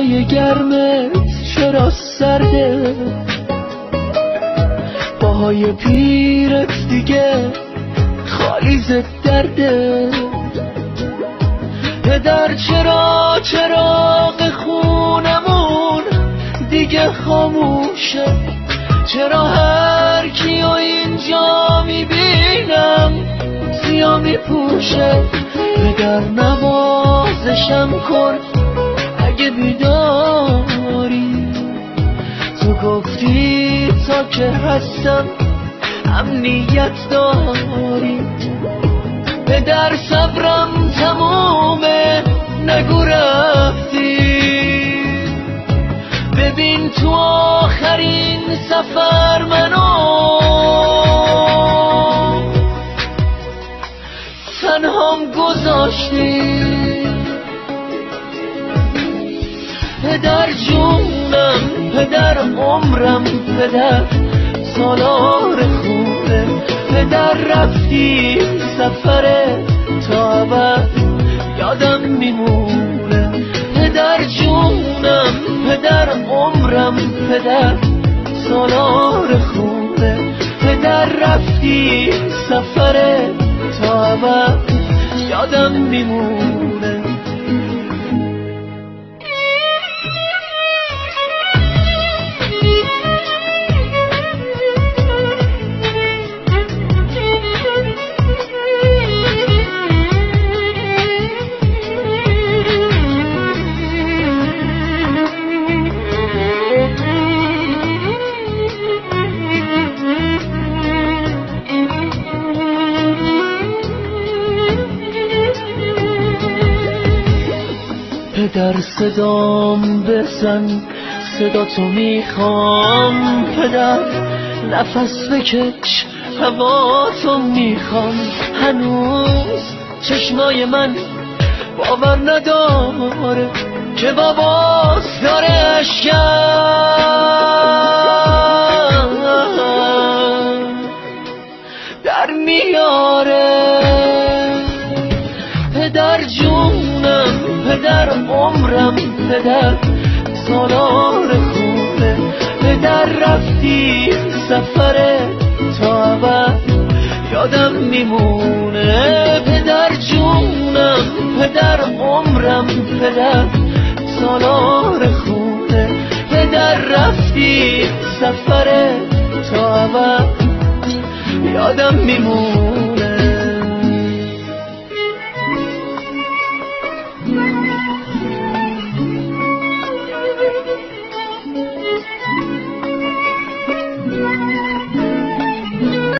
چای گرمت چرا سرده؟ پاهای پیرت دیگه خالی زد درده. پدر چرا چراغ خونمون دیگه خاموشه؟ چرا هر کیو اینجا میبینم سیاه میپوشه؟ پدر نوازشم کن اگه بیداری، تو گفتی تا که هستم امنیت داری. پدر صبرم تمومه نگو رفتی، ببین تو آخرین سفر منو تنهام گذاشتی. پدر جونم، پدر عمرم، پدر سالار خوبه. پدر رفتی سفر تا ابد یادم میمونه. پدر جونم، پدر عمرم، پدر سالار خوبه. پدر رفتی سفر تا ابد یادم میمونه. پدر صدام بزن، صدا تو میخوام. پدر نفس بکش، هوا تو میخوام. هنوز چشمای من باور نداره که باباس داره اشکم در میاره. پدر جونم، پدر عمرم، پدر سالار خوبه. پدر رفتی سفر تا ابد یادم میمونه. پدر جونم، پدر عمرم، پدر سالار خوبه. پدر رفتی سفر تا ابد یادم میمونه.